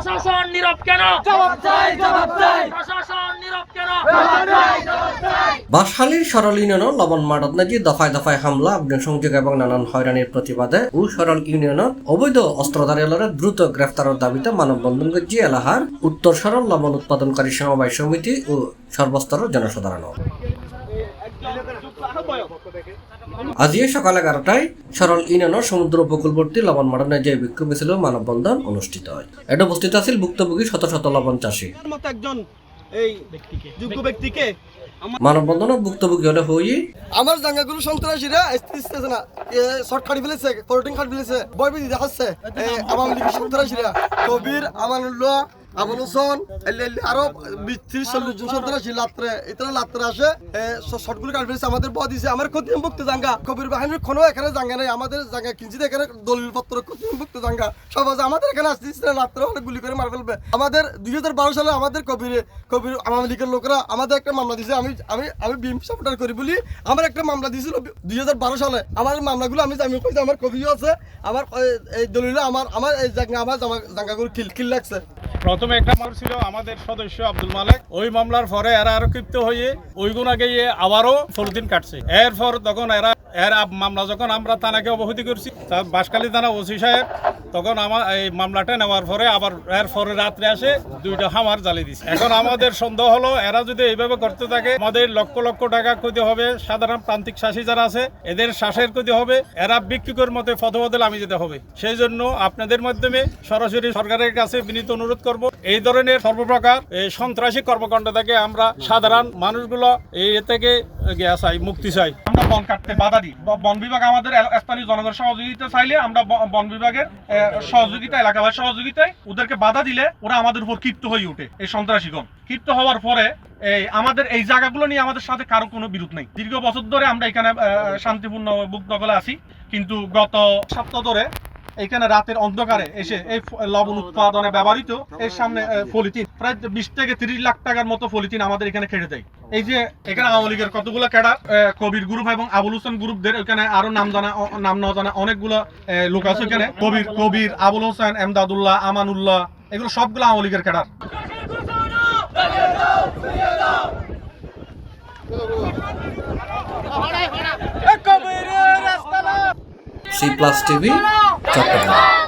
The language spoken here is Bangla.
প্রশাসন নীরব কেন? জবাব চাই, জবাব চাই। প্রশাসন নীরব কেন? বাঁশখালীর সরল ইউনিয়ন লবণ মাডত নাজি দফায় দফায় হামলা অগ্নিসংযোগ এবং নানান হয়রানির প্রতিবাদে ও সরল ইউনিয়নত অবৈধ অস্ত্রধারীরা দ্রুত গ্রেফতারের দাবিতে মানববন্ধন করছে এলাহার উত্তর সরল লবণ উৎপাদনকারী সমবায় সমিতি ও সর্বস্তরের জনসাধারণ। আজ সকাল 11টায় সরল ইউনিয়নের সমুদ্র উপকূলবর্তী লবণ মাডনে যে বিক্ষোভ মিছিল মানববন্ধন অনুষ্ঠিত হয়। এটা উপস্থিত আছিল ভুক্তভোগী শত শত লবণ চাষী। মানববন্ধনের ভুক্তভোগী হলে হই আমার জায়গাগুলো সন্ত্রাসীরা না শর্ট কাটি ফেলেছে, কোর্টিং কাটি ফেলেছে, বই বিধি দেখাচ্ছে আওয়ামী লীগের সন্ত্রাসীরা কবির আমানুল্লাহ আবুল হোসেন আরো 30-40 জন সন্ত্রাসী লাত্রে আসে শর্টগুলো কাটি ফেলেছে। আমাদের বই দিয়েছে আমার ক্ষতিমুক্ত জাঙ্গা কবির বাহিনীর কোনো এখানে জাঙ্গা নেই। আমাদের জায়গা কিনছিতে এখানে দলিল পত্র ক্ষতিমুক্ত জাঙ্গা সব আছে। আমাদের এখানে আসতেছে লাত্রে অনেক গুলি করে মার ফেলবে। আমাদের 2012 সালে আমাদের কবির আওয়ামী লীগের লোকরা আমাদের একটা মামলা দিয়েছে। আমি বিএম সাপোর্টার করি বলি আমার একটা মামলা দিয়েছিল 2012 সালে। আমার মামলাগুলো আমি কইছি আমার কবিও আছে, আমার এই দলিল আমার এই জায়গা আমার জায়গাগুলো কিল লাগছে। প্রথমে একটা মামলা ছিল আমাদের সদস্য আব্দুল মালেক, ওই মামলার পরে এরা আরো ক্ষিপ্ত হয়ে ওই গুণ আগে আবারও 4 দিন কাটছে। এরপর তখন এর মামলা যখন আমরা থানাকে অবহিত করছি, বাঁশখালী থানা ওসি সাহেব তখন আমার এই মামলাটা নেওয়ার পরে আবার এর পরে রাত্রে আসে 2টা হামার জ্বালিয়ে দিচ্ছে। এখন আমাদের সন্দেহ হলো এরা যদি এইভাবে করতে থাকে আমাদের লক্ষ লক্ষ টাকা ক্ষতি হবে, সাধারণ প্রান্তিক চাষী যারা আছে এদের শ্বাসের ক্ষতি হবে, এরা ভিক্ষুকের মতো পথবদলে নামি যেতে হবে। সেই জন্য আপনাদের মাধ্যমে সরাসরি সরকারের কাছে বিনীত অনুরোধ করব এই ধরনের সর্বপ্রকার এই সন্ত্রাসী কর্মকাণ্ড থেকে আমরা সাধারণ মানুষগুলো এই থেকে মুক্তি চাই। আমরা বন কাটতে বাধা দিই, বন বিভাগ আমাদের স্থানীয় জনগণের সহযোগিতা চাইলে আমরা বন বিভাগের সহযোগিতা এলাকাবাসীর সহযোগিতায় ওদেরকে বাধা দিলে ওরা আমাদের উপর ক্ষিপ্ত হয়ে ওঠে। এই সন্ত্রাসীগণ ক্ষিপ্ত হওয়ার পরে আমাদের এই জায়গাগুলো নিয়ে আমাদের সাথে কারো কোনো বিরোধ নেই। দীর্ঘ বছর ধরে আমরা এখানে শান্তিপূর্ণ বুক দখলে আছি, কিন্তু গত সপ্তাহ ধরে এখানে রাতের অন্ধকারে এসে এই লবণ উৎপাদনে ব্যবহৃত এর সামনে পলিথিন প্রায় 20 থেকে 30 লাখ টাকার মতো পলিথিন আমাদের এখানে খেড়ে দেয়। এই যে এখানে আওয়ামী লীগের কতগুলো ক্যাডার, কবির গ্রুপ এবং আবুল হোসেন গ্রুপদের এখানে আরো নাম না জানা অনেকগুলো লোক আছে এখানে। কবির আবুল হোসেন, এমদাদুল্লাহ, আমানুল্লাহ, এগুলো সবগুলো আওয়ামী লীগের ক্যাডার। C+ TV Chittagong.